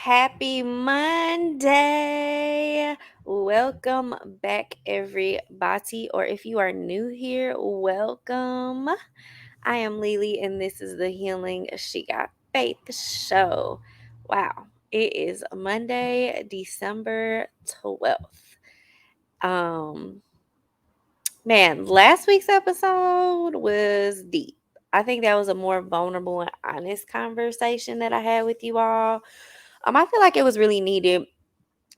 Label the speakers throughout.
Speaker 1: Happy Monday. Welcome back, everybody. Or if you are new here, welcome. I am Lily, and this is the Healing She Got Faith show. Wow, it is Monday, December 12th. Um, Man, last week's episode was deep. I think that was a more vulnerable and honest conversation that I had with you all. I feel like it was really needed.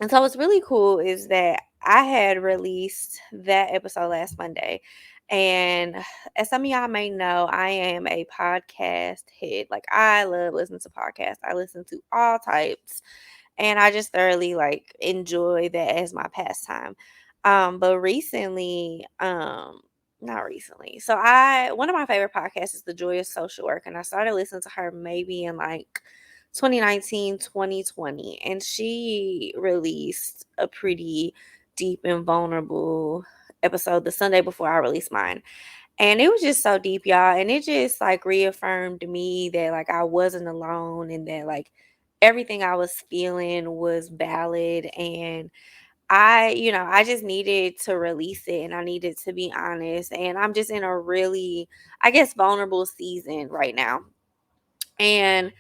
Speaker 1: And so what's really cool is that I had released that episode last Monday. And as some of y'all may know, I am a podcast head. Like I love listening to podcasts. I listen to all types. And I just thoroughly enjoy that as my pastime. But recently, not recently. So one of my favorite podcasts is The Joy of Social Work. And I started listening to her maybe in 2019, 2020, and she released a pretty deep and vulnerable episode the Sunday before I released mine. And it was just so deep, y'all. And it just reaffirmed me that I wasn't alone and that everything I was feeling was valid. And I just needed to release it and I needed to be honest. And I'm just in a really, I guess, vulnerable season right now. And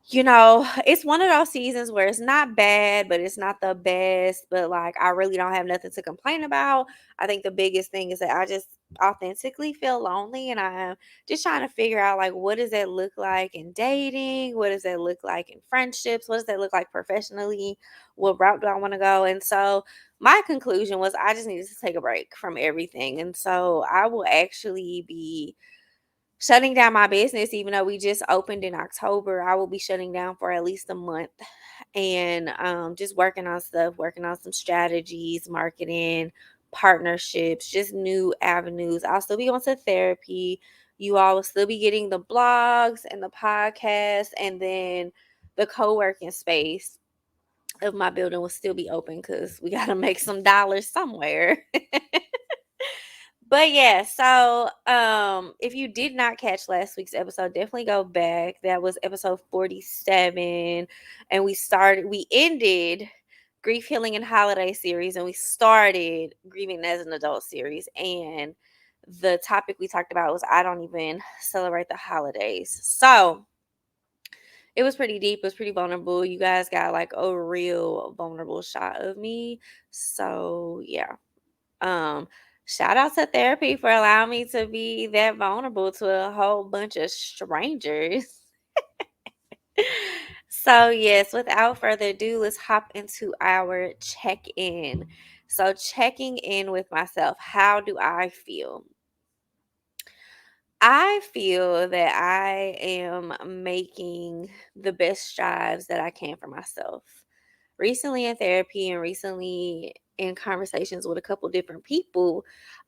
Speaker 1: it's one of those seasons where it's not bad, but it's not the best. But I really don't have nothing to complain about. I think the biggest thing is that I just authentically feel lonely and I'm just trying to figure out what does that look like in dating? What does that look like in friendships? What does that look like professionally? What route do I want to go? And so my conclusion was I just needed to take a break from everything. And so I will actually be shutting down my business. Even though we just opened in October, I will be shutting down for at least a month and just working on stuff, working on some strategies, marketing, partnerships, just new avenues. I'll still be going to therapy. You all will still be getting the blogs and the podcast, and then the co-working space of my building will still be open because we got to make some dollars somewhere. But yeah, so if you did not catch last week's episode, definitely go back. That was episode 47. And we ended Grief Healing and Holiday series, and we started Grieving as an Adult series. And the topic we talked about was I don't even celebrate the holidays. So it was pretty deep, it was pretty vulnerable. You guys got a real vulnerable shot of me. So yeah. Um, Shout out to therapy for allowing me to be that vulnerable to a whole bunch of strangers. So, yes, without further ado, let's hop into our check in. So, checking in with myself, how do I feel? I feel that I am making the best strides that I can for myself. Recently in therapy and recently in conversations with a couple different people,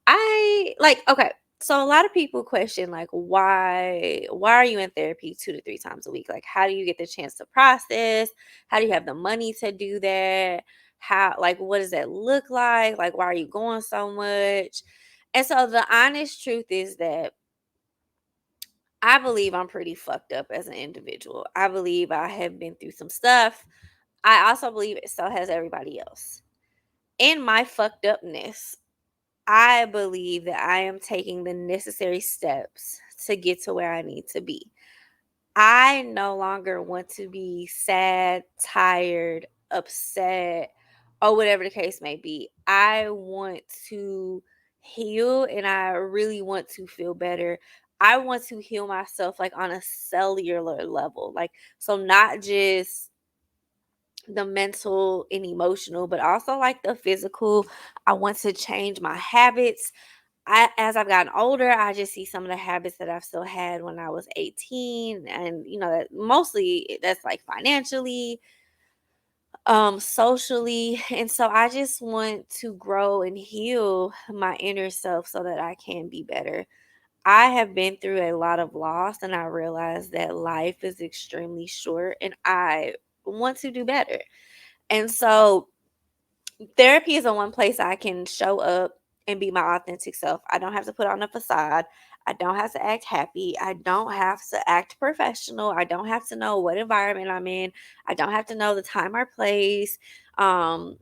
Speaker 1: okay, so a lot of people question why are you in therapy 2 to 3 times a week? Like how do you get the chance to process? How do you have the money to do that? How what does that look like? Like why are you going so much? And so the honest truth is that I believe I'm pretty fucked up as an individual. I believe I have been through some stuff. I also believe so has everybody else. In my fucked upness, I believe that I am taking the necessary steps to get to where I need to be. I no longer want to be sad, tired, upset, or whatever the case may be. I want to heal and I really want to feel better. I want to heal myself on a cellular level. So not just the mental and emotional, but also the physical. I want to change my habits. As I've gotten older, I just see some of the habits that I've still had when I was 18. And, that mostly that's financially, socially. And so I just want to grow and heal my inner self so that I can be better. I have been through a lot of loss and I realize that life is extremely short and I want to do better. And so therapy is the one place I can show up and be my authentic self. I don't have to put on a facade. I don't have to act happy. I don't have to act professional. I don't have to know what environment I'm in. I don't have to know the time or place. Um,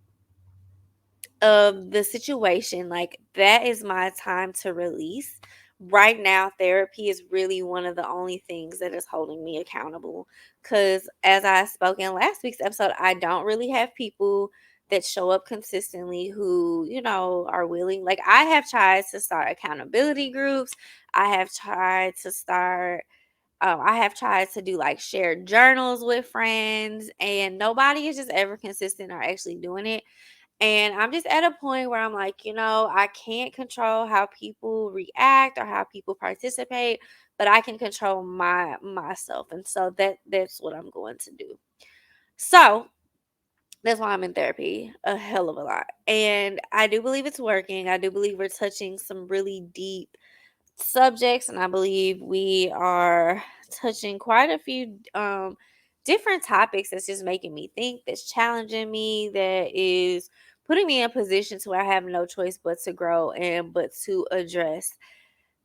Speaker 1: of the situation. Like, that is my time to release. Right now, therapy is really one of the only things that is holding me accountable. Because, as I spoke in last week's episode, I don't really have people that show up consistently who, are willing. Like, I have tried to start accountability groups. I have tried to start. I have tried to do like shared journals with friends, and nobody is just ever consistent or actually doing it. And I'm just at a point where I'm like, I can't control how people react or how people participate, but I can control myself. And so that's what I'm going to do. So that's why I'm in therapy a hell of a lot. And I do believe it's working. I do believe we're touching some really deep subjects, and I believe we are touching quite a few different topics that's just making me think, that's challenging me, that is putting me in a position to where I have no choice but to grow and but to address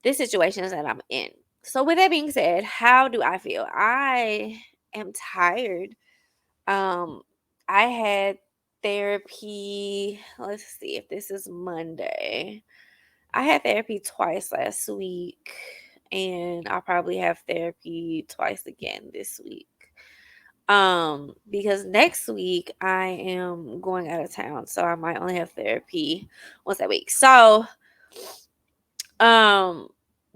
Speaker 1: the situations that I'm in. So with that being said, how do I feel? I am tired. um I had therapy, let's see if this is Monday. I had therapy twice last week, and I'll probably have therapy twice again this week. Because next week I am going out of town, so I might only have therapy once that week. So, um,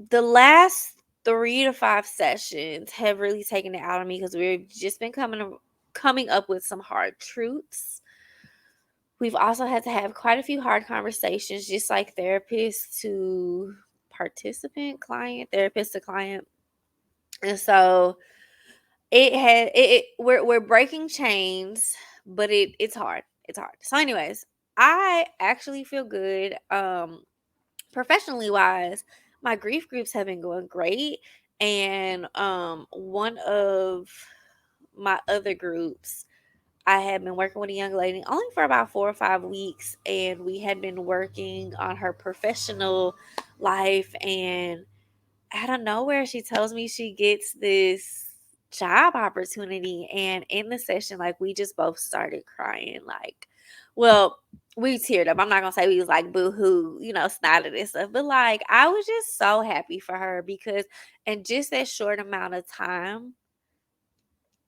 Speaker 1: the last 3 to 5 sessions have really taken it out of me because we've just been coming up with some hard truths. We've also had to have quite a few hard conversations, just like therapist to participant, client, therapist to client. And so we're breaking chains, but it's hard. It's hard. So anyways, I actually feel good. Professionally wise, my grief groups have been going great. And one of my other groups, I had been working with a young lady only for about 4 or 5 weeks, and we had been working on her professional life. And out of nowhere, she tells me she gets this job opportunity. And in the session, like, we just both started crying. Like, well, we teared up. I'm not gonna say we was like boo hoo, snotted and stuff, but like, I was just so happy for her because in just that short amount of time,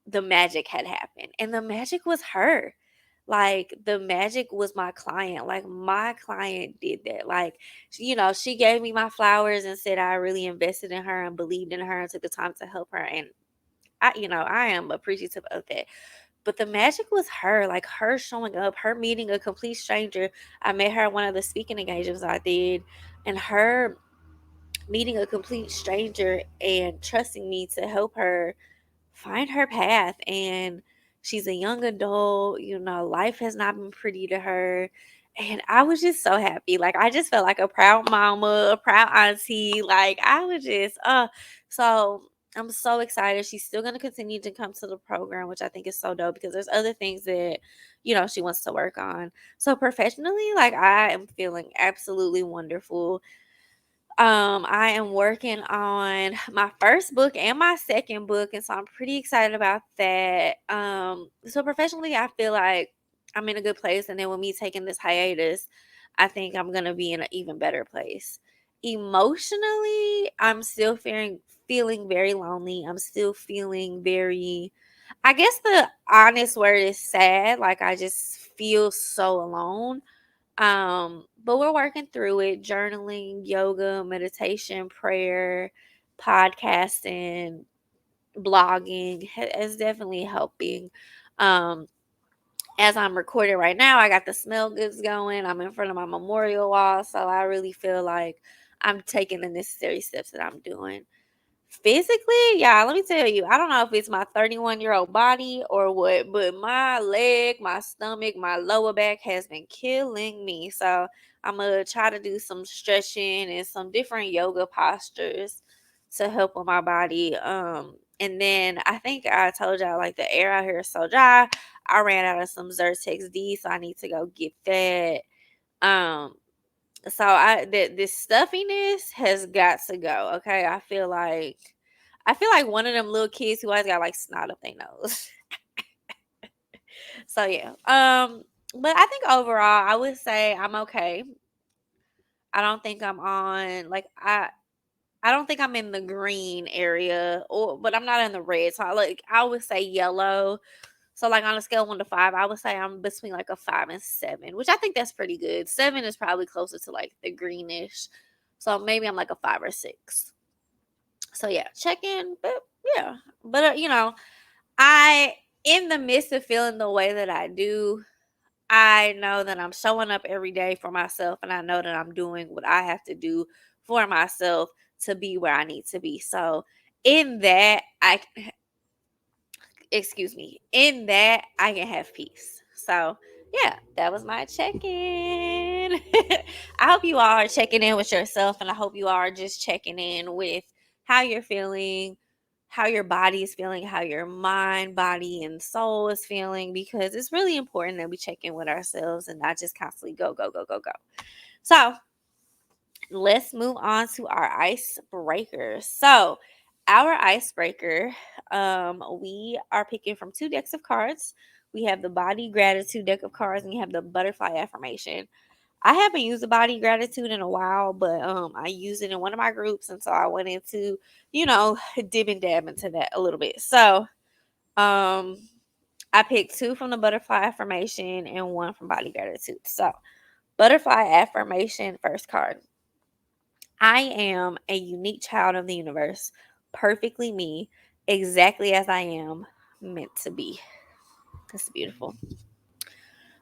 Speaker 1: the magic had happened. And the magic was her. Like, the magic was my client. Like, my client did that. Like, she gave me my flowers and said I really invested in her and believed in her and took the time to help her. And I am appreciative of that. But the magic was her, like, her showing up, her meeting a complete stranger. I met her at one of the speaking engagements I did, and her meeting a complete stranger and trusting me to help her find her path. And she's a young adult, life has not been pretty to her. And I was just so happy. Like, I just felt like a proud mama, a proud auntie. Like, I was just so I'm so excited. She's still gonna continue to come to the program, which I think is so dope because there's other things that she wants to work on. So professionally, like, I am feeling absolutely wonderful. I am working on my first book and my second book, and so I'm pretty excited about that. So professionally, I feel like I'm in a good place, and then with me taking this hiatus, I think I'm gonna be in an even better place. Emotionally, I'm still feeling very lonely. I'm still feeling very, I guess the honest word is sad. Like, I just feel so alone. But we're working through it. Journaling, yoga, meditation, prayer, podcasting, blogging is definitely helping. Um, as I'm recording right now, I got the smell goods going. I'm in front of my memorial wall, so I really feel like I'm taking the necessary steps that I'm doing. Physically, yeah, let me tell you, I don't know if it's my 31-year-old body or what, but my leg, my stomach, my lower back has been killing me. So I'm gonna try to do some stretching and some different yoga postures to help with my body. And then I think I told y'all, like, the air out here is so dry. I ran out of some Zyrtex D, so I need to go get that. Um So this stuffiness has got to go. Okay. I feel like one of them little kids who always got like snot up their nose. So yeah. But I think overall I would say I'm okay. I don't think I'm on like I don't think I'm in the green area, or but I'm not in the red. So I would say yellow. So like on a scale of 1 to 5, I would say I'm between like a 5 and 7, which I think that's pretty good. 7 is probably closer to like the greenish. So maybe I'm like a 5 or 6. So yeah, check in, but yeah. But I in the midst of feeling the way that I do, I know that I'm showing up every day for myself, and I know that I'm doing what I have to do for myself to be where I need to be. So in that, in that I can have peace. So yeah, that was my check-in. I hope you all are checking in with yourself, and I hope you all are just checking in with how you're feeling, how your body is feeling, how your mind, body, and soul is feeling, because it's really important that we check in with ourselves and not just constantly go, go, go, go, go. So let's move on to our icebreaker. So, our icebreaker, we are picking from 2 decks of cards. We have the body gratitude deck of cards, and you have the butterfly affirmation. I haven't used the body gratitude in a while, but I used it in one of my groups, and so I went into, dib and dab into that a little bit. So, um, I picked 2 from the butterfly affirmation and 1 from body gratitude. So, butterfly affirmation, first card. I am a unique child of the universe, perfectly me, exactly as I am meant to be. That's beautiful.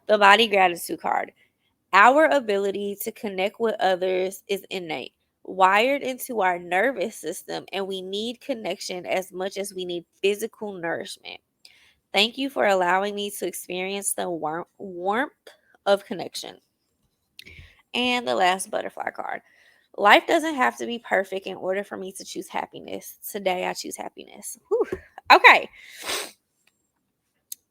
Speaker 1: The body gratitude card. Our ability to connect with others is innate, wired into our nervous system, and we need connection as much as we need physical nourishment. Thank you for allowing me to experience the warmth of connection. And the last butterfly card. Life doesn't have to be perfect in order for me to choose happiness. Today I choose happiness. Whew. Okay.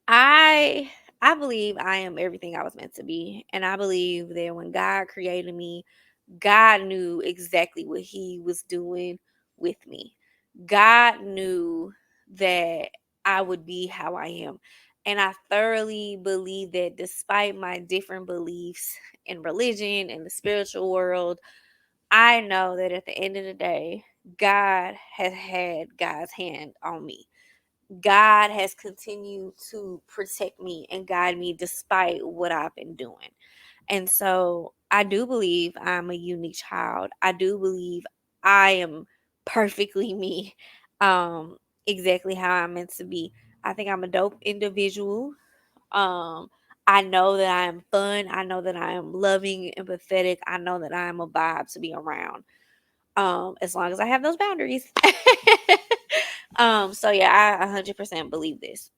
Speaker 1: I I believe I am everything I was meant to be. And I believe that when God created me, God knew exactly what he was doing with me. God knew that I would be how I am. And I thoroughly believe that despite my different beliefs in religion and the spiritual world, I know that at the end of the day, God has had God's hand on me. God has continued to protect me and guide me despite what I've been doing. And so I do believe I'm a unique child. I do believe I am perfectly me, exactly how I'm meant to be. I think I'm a dope individual. Um, I know that I am fun. I know that I am loving and empathetic. I know that I am a vibe to be around. As long as I have those boundaries. So yeah, I 100% believe this.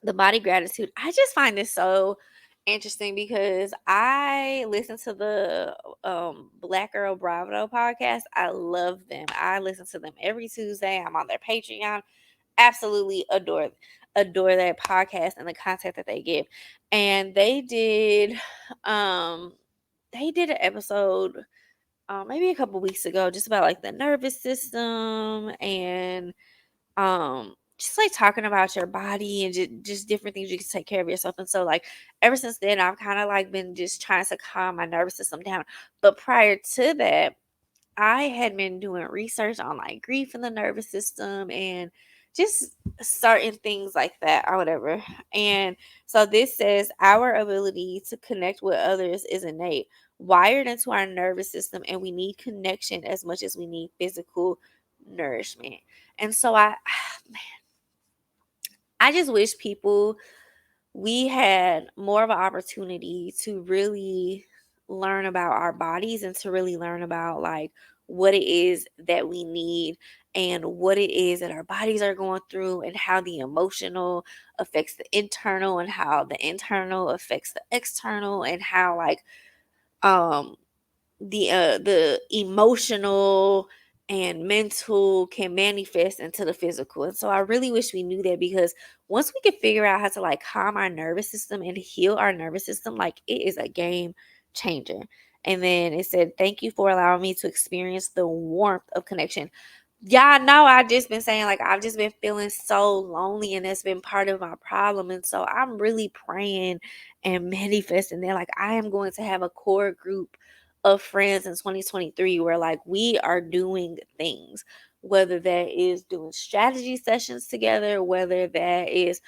Speaker 1: The body gratitude. I just find this so interesting because I listen to the Black Girl Bravo podcast. I love them. I listen to them every Tuesday. I'm on their Patreon. Absolutely adore that podcast and the content that they give. And they did an episode maybe a couple weeks ago just about like the nervous system and just like talking about your body and just different things you can take care of yourself. And so like ever since then I've kind of like been just trying to calm my nervous system down. But prior to that, I had been doing research on like grief in the nervous system and just certain things like that or whatever. And so this says our ability to connect with others is innate, wired into our nervous system, and we need connection as much as we need physical nourishment. And so I just wish people we had more of an opportunity to really learn about our bodies and to really learn about like what it is that we need and what it is that our bodies are going through and how the emotional affects the internal and how the internal affects the external and how like um the emotional and mental can manifest into the physical. And so I really wish we knew that, because once we can figure out how to like calm our nervous system and heal our nervous system, like it is a game changer. And then it said, thank you for allowing me to experience the warmth of connection. Y'all know I've just been saying, like, I've just been feeling so lonely, and that's been part of my problem. And so I'm really praying and manifesting that, like, I am going to have a core group of friends in 2023 where, like, we are doing things, whether that is doing strategy sessions together, whether that is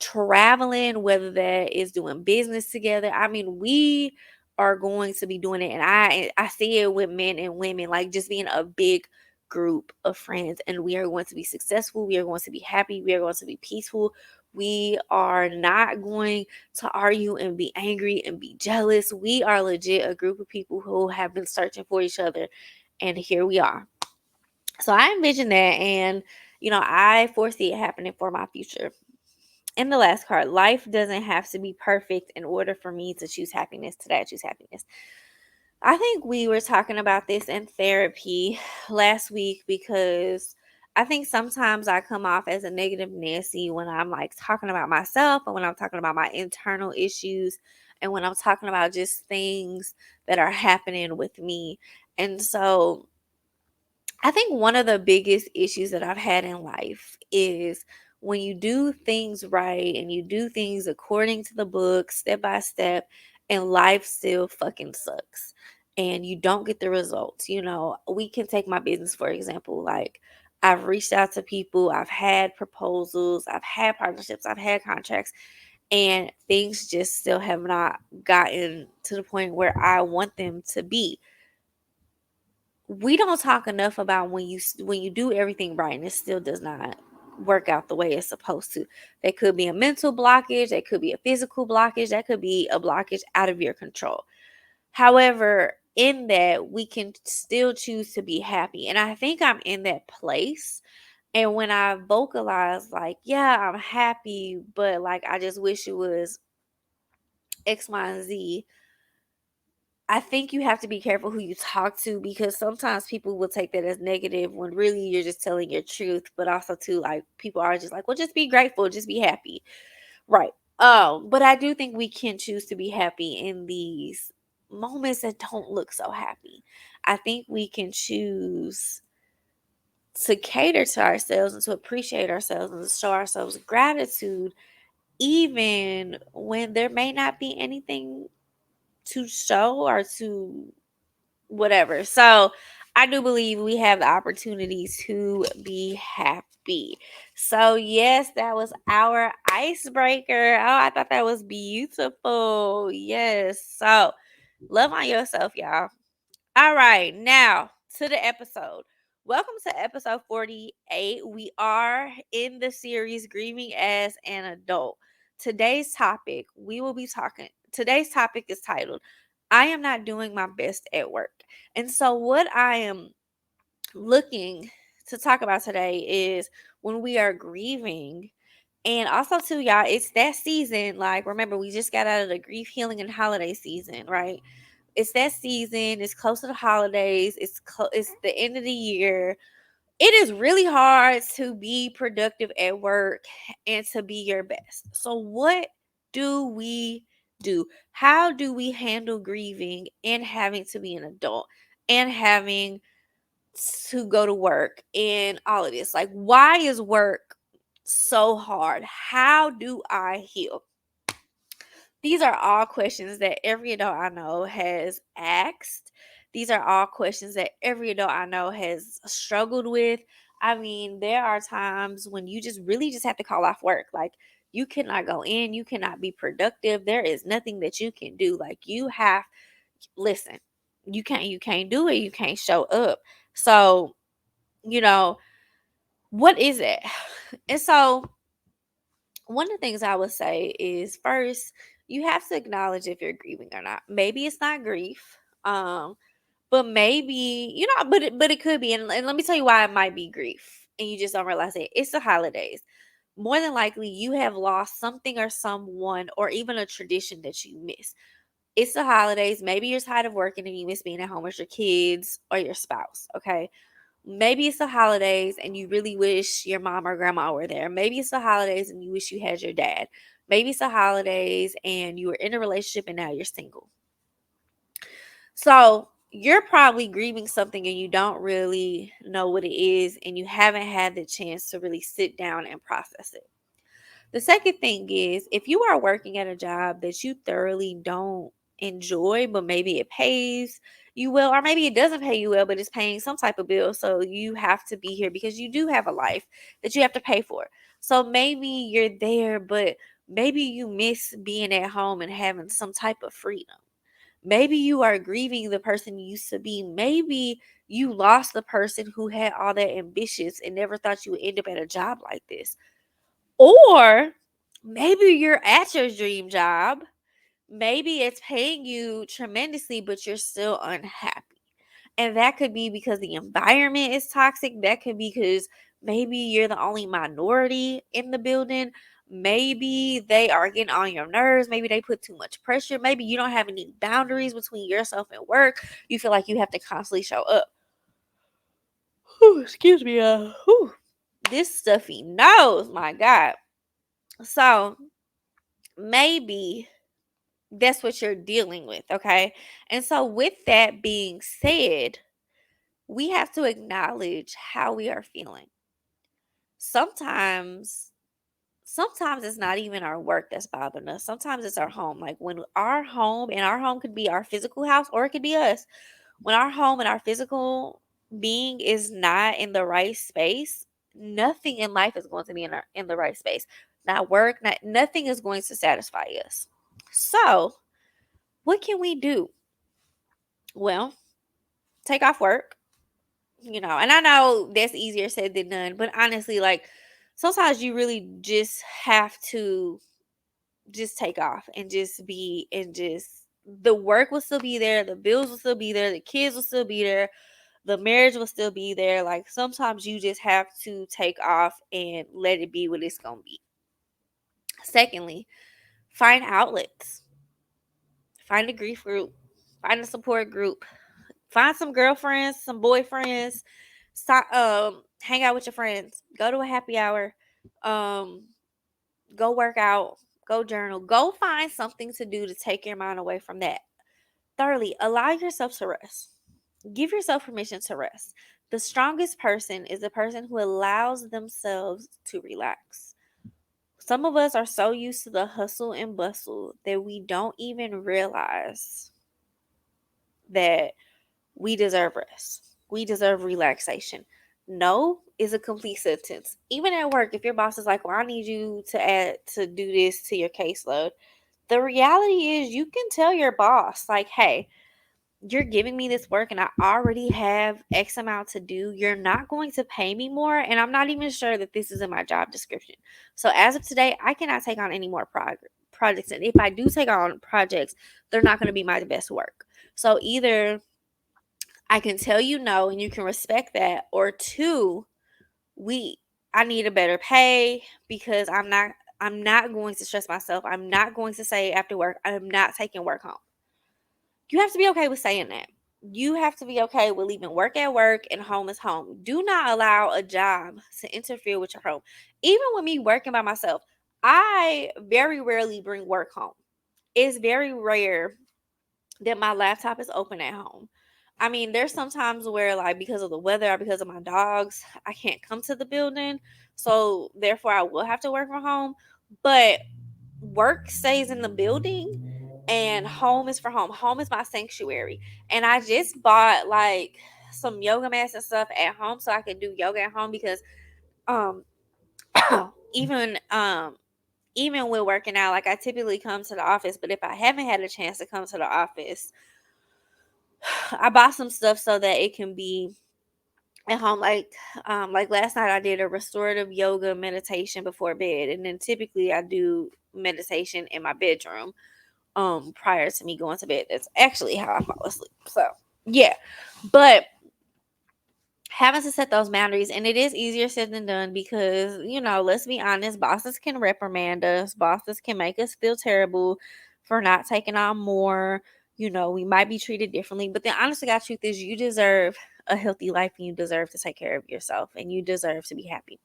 Speaker 1: traveling, whether that is doing business together. I mean, we are going to be doing it. And I see it with men and women, like just being a big group of friends. And we are going to be successful. We are going to be happy. We are going to be peaceful. We are not going to argue and be angry and be jealous. We are legit a group of people who have been searching for each other. And here we are. So I envision that. And, I foresee it happening for my future. And the last card, life doesn't have to be perfect in order for me to choose happiness. Today, I choose happiness. I think we were talking about this in therapy last week because I think sometimes I come off as a negative Nancy when I'm like talking about myself and when I'm talking about my internal issues and when I'm talking about just things that are happening with me. And so I think one of the biggest issues that I've had in life is when you do things right and you do things according to the book, step by step, and life still fucking sucks and you don't get the results. We can take my business, for example. Like, I've reached out to people, I've had proposals, I've had partnerships, I've had contracts, and things just still have not gotten to the point where I want them to be. We don't talk enough about when you do everything right and it still does not work out the way it's supposed to. There could be a mental blockage, there could be a physical blockage, that could be a blockage out of your control. However, in that, we can still choose to be happy. And I think I'm in that place. And when I vocalize, like, yeah, I'm happy, but like, I just wish it was X, Y, and Z, I think you have to be careful who you talk to, because sometimes people will take that as negative when really you're just telling your truth. But also too, like, people are just like, well, just be grateful, just be happy. Right. But I do think we can choose to be happy in these moments that don't look so happy. I think we can choose to cater to ourselves and to appreciate ourselves and to show ourselves gratitude even when there may not be anything to show or to whatever. So I do believe we have the opportunity to be happy. So yes, that was our icebreaker. Oh, I thought that was beautiful. Yes. So love on yourself, y'all. All right, now to the episode. Welcome to episode 48. We are in the series Grieving as an Adult. Today's topic is titled, I am not doing my best at work. And so, what I am looking to talk about today is when we are grieving. And also, too, y'all, it's that season. Like, remember, we just got out of the grief, healing, and holiday season, right? It's that season. It's close to the holidays. It's the end of the year. It is really hard to be productive at work and to be your best. So what do we do? How do we handle grieving and having to be an adult and having to go to work and all of this? Like, why is work so hard? How do I heal? These are all questions that every adult I know has asked. These are all questions that every adult I know has struggled with. I mean, there are times when you just really just have to call off work. Like, you cannot go in, you cannot be productive. There is nothing that you can do. Like, listen, you can't do it. You can't show up. So, you know, what is it? And so one of the things I would say is, first, you have to acknowledge if you're grieving or not. Maybe it's not grief. But maybe, but it could be. And let me tell you why it might be grief. And you just don't realize it. It's the holidays. More than likely, you have lost something or someone or even a tradition that you miss. It's the holidays. Maybe you're tired of working and you miss being at home with your kids or your spouse. Okay. Maybe it's the holidays and you really wish your mom or grandma were there. Maybe it's the holidays and you wish you had your dad. Maybe it's the holidays and you were in a relationship and now you're single. So you're probably grieving something and you don't really know what it is, and you haven't had the chance to really sit down and process it. The second thing is, if you are working at a job that you thoroughly don't enjoy, but maybe it pays you well, or maybe it doesn't pay you well, but it's paying some type of bill. So you have to be here because you do have a life that you have to pay for. So maybe you're there, but maybe you miss being at home and having some type of freedom. Maybe you are grieving the person you used to be. Maybe you lost the person who had all that ambitions and never thought you would end up at a job like this. Or maybe you're at your dream job. Maybe it's paying you tremendously, but you're still unhappy. And that could be because the environment is toxic. That could be because maybe you're the only minority in the building. Maybe they are getting on your nerves. Maybe they put too much pressure. Maybe you don't have any boundaries between yourself and work. You feel like you have to constantly show up. Whew, excuse me. This stuffy nose, my God. So maybe that's what you're dealing with, okay? And so, with that being said, we have to acknowledge how we are feeling. Sometimes it's not even our work that's bothering us. Sometimes it's our home. Like when our home, and our home could be our physical house or it could be us. When our home and our physical being is not in the right space, nothing in life is going to be in the right space. Not work, nothing is going to satisfy us. So, what can we do? Well, take off work, and I know that's easier said than done, but honestly, like sometimes you really just have to just take off and just be, and just the work will still be there, the bills will still be there, the kids will still be there, the marriage will still be there. Like sometimes you just have to take off and let it be what it's going to be. Secondly, find outlets. Find a grief group, find a support group, find some girlfriends, some boyfriends, stop, hang out with your friends, go to a happy hour, um, go work out, go journal, go find something to do to take your mind away from that. Thirdly, allow yourself to rest. Give yourself permission to rest. The strongest person is the person who allows themselves to relax. Some of us are so used to the hustle and bustle that we don't even realize that we deserve rest. We deserve relaxation. No is a complete sentence. Even at work, if your boss is like, well, I need you to do this to your caseload. The reality is you can tell your boss, like, hey, you're giving me this work and I already have X amount to do. You're not going to pay me more. And I'm not even sure that this is in my job description. So as of today, I cannot take on any more projects. And if I do take on projects, they're not going to be my best work. So either I can tell you no and you can respect that, or two, we I need a better pay because I'm not going to stress myself. I'm not going to say after work, I'm not taking work home. You have to be okay with saying that. You have to be okay with leaving work at work and home is home. Do not allow a job to interfere with your home. Even with me working by myself, I very rarely bring work home. It's very rare that my laptop is open at home. I mean, there's sometimes where, like, because of the weather or because of my dogs, I can't come to the building. So, therefore, I will have to work from home. But work stays in the building and home is for home. Home is my sanctuary. And I just bought, like, some yoga mats and stuff at home so I can do yoga at home because, um, even, even with working out, like I typically come to the office, but if I haven't had a chance to come to the office, I bought some stuff so that it can be at home. Like last night I did a restorative yoga meditation before bed, and then typically I do meditation in my bedroom prior to me going to bed. That's actually how I fall asleep. So yeah. But having to set those boundaries, and it is easier said than done because, let's be honest, bosses can reprimand us, bosses can make us feel terrible for not taking on more. We might be treated differently, but the honest to God truth is you deserve a healthy life and you deserve to take care of yourself and you deserve to be happy.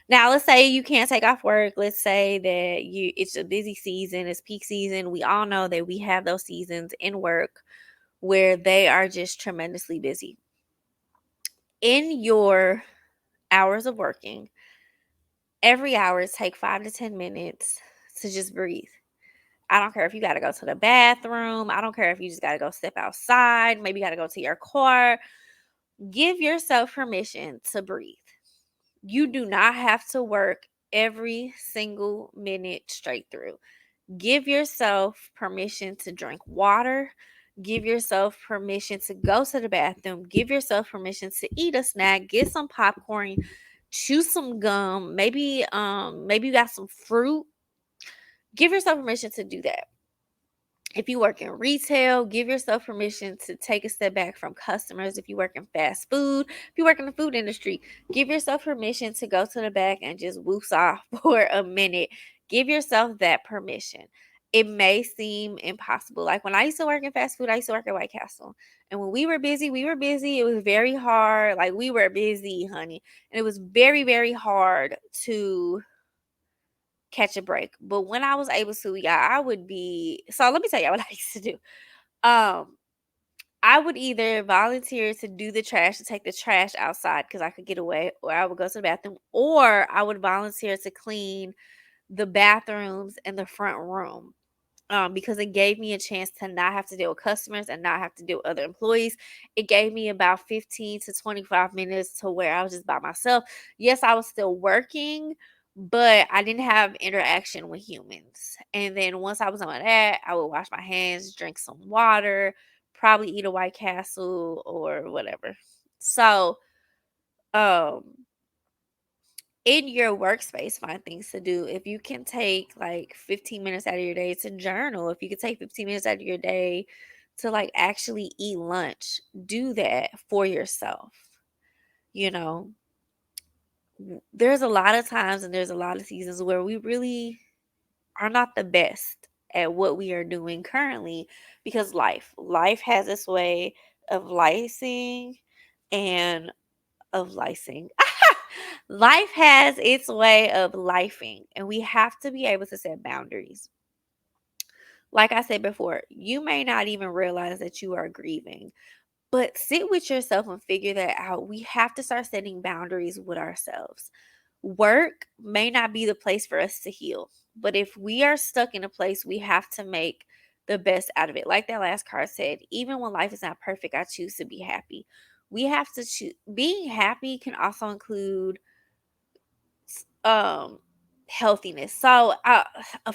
Speaker 1: Now, let's say you can't take off work. Let's say that it's a busy season, it's peak season. We all know that we have those seasons in work where they are just tremendously busy. In your hours of working, every hour take 5 to 10 minutes to just breathe. I don't care if you got to go to the bathroom. I don't care if you just got to go step outside. Maybe you got to go to your car. Give yourself permission to breathe. You do not have to work every single minute straight through. Give yourself permission to drink water. Give yourself permission to go to the bathroom. Give yourself permission to eat a snack, get some popcorn, chew some gum, maybe you got some fruit. Give yourself permission to do that. If you work in retail, give yourself permission to take a step back from customers. If you work in fast food, if you work in the food industry, give yourself permission to go to the back and just woos off for a minute. Give yourself that permission. It may seem impossible. Like when I used to work in fast food, I used to work at White Castle. And when we were busy, we were busy. It was very hard. Like we were busy, honey. And it was very, very hard to catch a break. But when I was able to, yeah, I would be. So let me tell you what I used to do. Um, I would either volunteer to do the trash, to take the trash outside because I could get away, or I would go to the bathroom, or I would volunteer to clean the bathrooms in the front room. Because it gave me a chance to not have to deal with customers and not have to deal with other employees. It gave me about 15 to 25 minutes to where I was just by myself. Yes, I was still working, but I didn't have interaction with humans. And then once I was on that, I would wash my hands, drink some water, probably eat a White Castle or whatever. So, um, in your workspace, find things to do. If you can take like 15 minutes out of your day to journal, if you can take 15 minutes out of your day to like actually eat lunch, do that for yourself. You know, there's a lot of times and there's a lot of seasons where we really are not the best at what we are doing currently because life has its way of licing and of licing. Life has its way of lifing, and we have to be able to set boundaries. Like I said before, you may not even realize that you are grieving, but sit with yourself and figure that out. We have to start setting boundaries with ourselves. Work may not be the place for us to heal, but if we are stuck in a place, we have to make the best out of it. Like that last card said, even when life is not perfect, I choose to be happy. We have to choose. Being happy can also include um healthiness. So I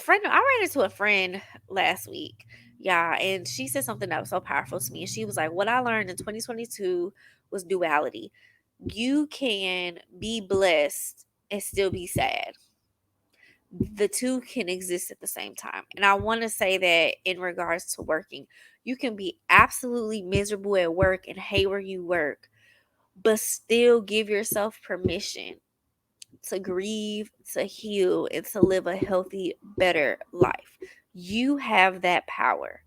Speaker 1: ran into a friend last week, yeah, and she said something that was so powerful to me. And she was like, what I learned in 2022 was duality. You can be blessed and still be sad. The two can exist at the same time. And I want to say that in regards to working, you can be absolutely miserable at work and hate where you work, but still give yourself permission to grieve, to heal, and to live a healthy, better life. You have that power.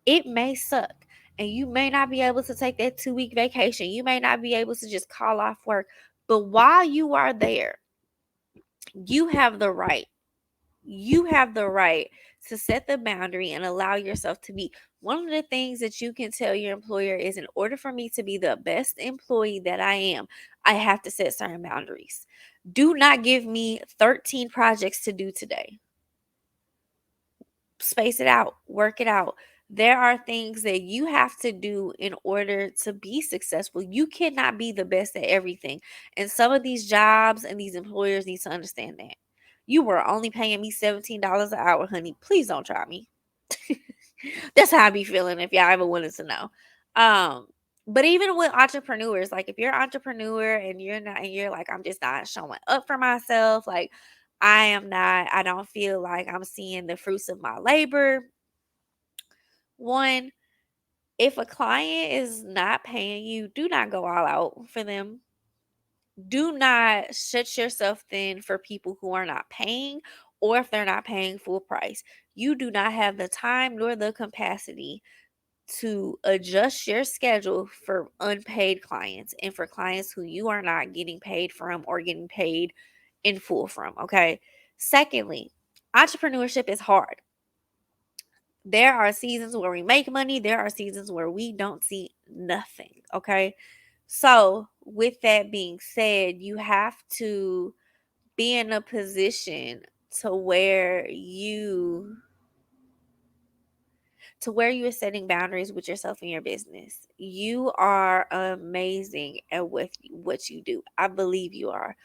Speaker 1: It may suck, and you may not be able to take that 2 week vacation. You may not be able to just call off work. But while you are there, you have the right. You have the right to set the boundary and allow yourself to be. One of the things that you can tell your employer is in order for me to be the best employee that I am, I have to set certain boundaries. Do not give me 13 projects to do today. Space it out, work it out. There are things that you have to do in order to be successful. You cannot be the best at everything. And some of these jobs and these employers need to understand that. You were only paying me $17 an hour, honey. Please don't try me. That's how I be feeling if y'all ever wanted to know. Um, but even with entrepreneurs, like if you're an entrepreneur and you're not, and you're like, I'm just not showing up for myself, like I don't feel like I'm seeing the fruits of my labor. One, if a client is not paying you, do not go all out for them. Do not shut yourself thin for people who are not paying, or if they're not paying full price. You do not have the time nor the capacity to adjust your schedule for unpaid clients and for clients who you are not getting paid from or getting paid in full from. Okay. Secondly, entrepreneurship is hard. There are seasons where we make money, there are seasons where we don't see nothing, okay? So, with that being said, you have to be in a position to where you are setting boundaries with yourself and your business. You are amazing at what you do. I believe you are.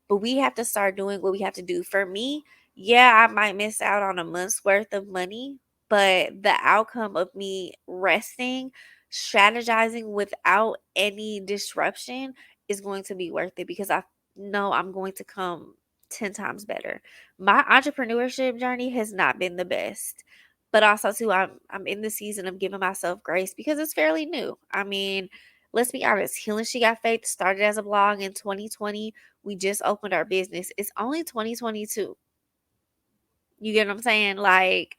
Speaker 1: But we have to start doing what we have to do. For me, yeah, I might miss out on a month's worth of money, but the outcome of me resting, strategizing without any disruption is going to be worth it, because I know I'm going to come 10 times better. My entrepreneurship journey has not been the best. But also too, I'm in the season of giving myself grace because it's fairly new. I mean, let's be honest, Healing She Got Faith started as a blog in 2020. We just opened our business. It's only 2022. You get what I'm saying? Like,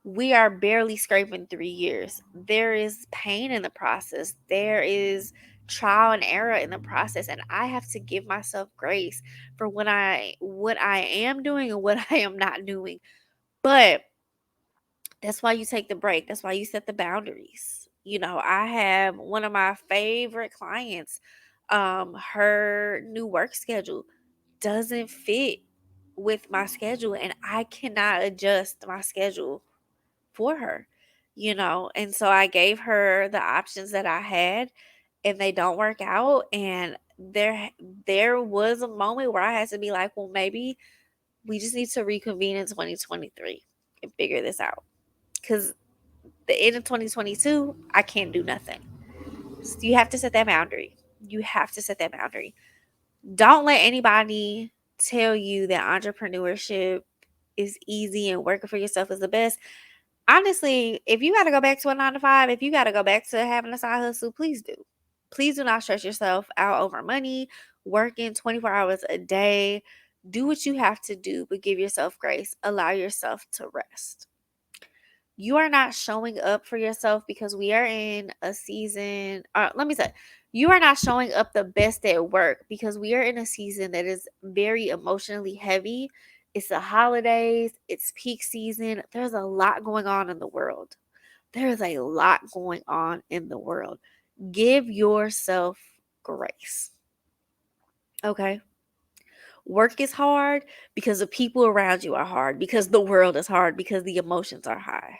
Speaker 1: we are barely scraping 3 years. There is pain in the process. There is trial and error in the process. And I have to give myself grace for what I am doing and what I am not doing. But that's why you take the break. That's why you set the boundaries. I have one of my favorite clients. Her new work schedule doesn't fit with my schedule, and I cannot adjust my schedule for her. And so I gave her the options that I had, and they don't work out. And there was a moment where I had to be like, well, maybe we just need to reconvene in 2023 and figure this out, because the end of 2022, I can't do nothing. So you have to set that boundary. You have to set that boundary. Don't let anybody tell you that entrepreneurship is easy and working for yourself is the best. Honestly, if you got to go back to a 9 to 5, if you got to go back to having a side hustle, please do. Please do not stress yourself out over money, working 24 hours a day. Do what you have to do, but give yourself grace. Allow yourself to rest. You are not showing up for yourself because we are in a season. Let me say, you are not showing up the best at work because we are in a season that is very emotionally heavy. It's the holidays, it's peak season. There's a lot going on in the world. There's a lot going on in the world. Give yourself grace. Okay. Work is hard because the people around you are hard, because the world is hard, because the emotions are high.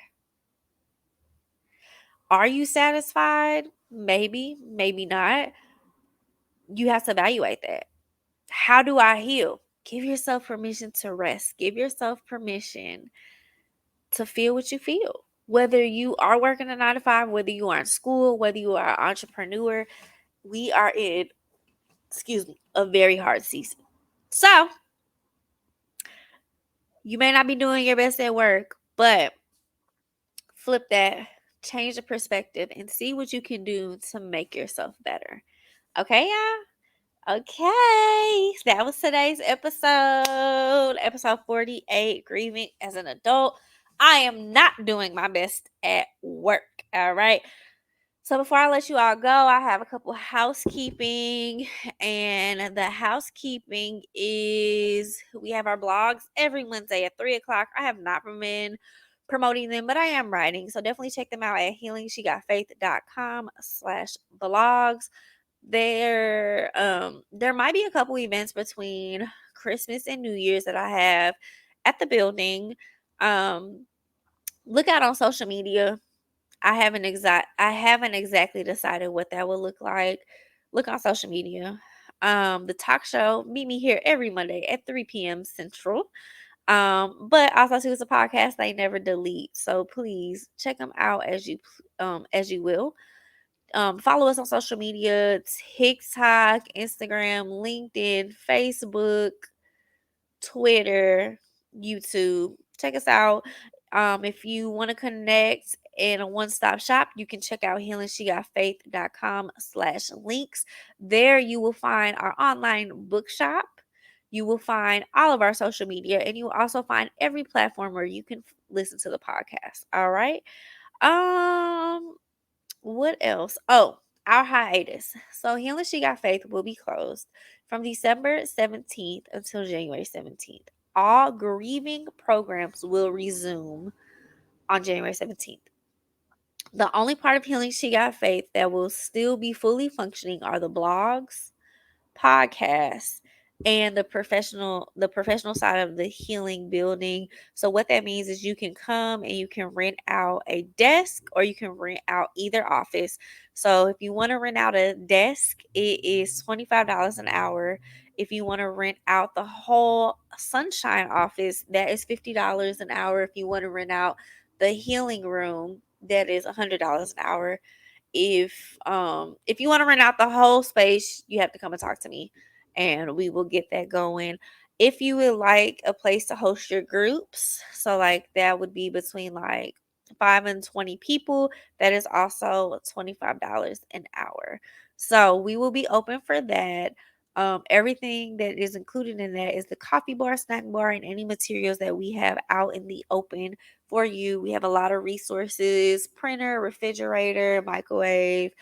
Speaker 1: Are you satisfied? Maybe, maybe not. You have to evaluate that. How do I heal? Give yourself permission to rest. Give yourself permission to feel what you feel. Whether you are working a 9 to 5, whether you are in school, whether you are an entrepreneur, we are in, a very hard season. So, you may not be doing your best at work, but flip that, change the perspective, and see what you can do to make yourself better. Okay, y'all? Okay, that was today's episode 48, Grieving as an Adult. I am not doing my best at work, all right? So before I let you all go, I have a couple housekeeping, and the housekeeping is we have our blogs every Wednesday at 3 o'clock. I have not been promoting them, but I am writing, so definitely check them out at healingshegotfaith.com/blogs. There might be a couple events between Christmas and New Year's that I have at the building. Look out on social media. I haven't exactly decided what that will look like. Look on social media. The talk show, meet me here every Monday at 3 p.m. Central. But also too, it's a podcast they never delete. So please check them out as you will. Follow us on social media: TikTok, Instagram, LinkedIn, Facebook, Twitter, YouTube. Check us out. If you want to connect in a one-stop shop, you can check out healingshegotfaith.com/links. There you will find our online bookshop. You will find all of our social media, and you will also find every platform where you can listen to the podcast. All right. Um, what else? Oh, our hiatus. So Healing She Got Faith will be closed from December 17th until January 17th. All grieving programs will resume on January 17th. The only part of Healing She Got Faith that will still be fully functioning are the blogs, podcasts, and the professional side of the healing building. So what that means is you can come and you can rent out a desk, or you can rent out either office. So if you want to rent out a desk, it is $25 an hour. If you want to rent out the whole sunshine office, that is $50 an hour. If you want to rent out the healing room, that is $100 an hour. If you want to rent out the whole space, you have to come and talk to me, and we will get that going. If you would like a place to host your groups, so like that would be between like 5 and 20 people, that is also $25 an hour. So we will be open for that. Everything that is included in that is the coffee bar, snack bar, and any materials that we have out in the open for you. We have a lot of resources: printer, refrigerator, microwave,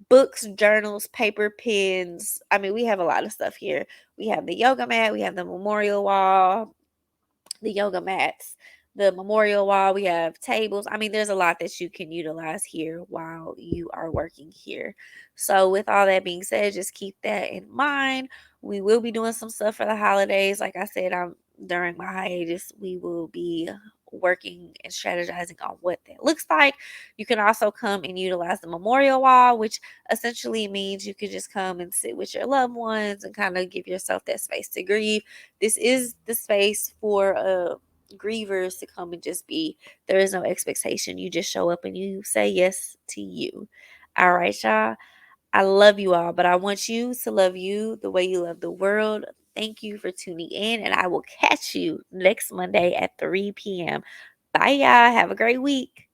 Speaker 1: books, journals, paper, pens. I mean, we have a lot of stuff here. We have the yoga mat, we have the memorial wall, the yoga mats, the memorial wall. We have tables. I mean, there's a lot that you can utilize here while you are working here. So, with all that being said, just keep that in mind. We will be doing some stuff for the holidays. Like I said, I'm during my hiatus, we will be working and strategizing on what that looks like. You can also come and utilize the memorial wall, which essentially means you can just come and sit with your loved ones and kind of give yourself that space to grieve. This is the space for grievers to come and just be. There is no expectation. You just show up and you say yes to you. All right, y'all. I love you all, but I want you to love you the way you love the world. Thank you for tuning in, and I will catch you next Monday at 3 p.m. Bye, y'all. Have a great week.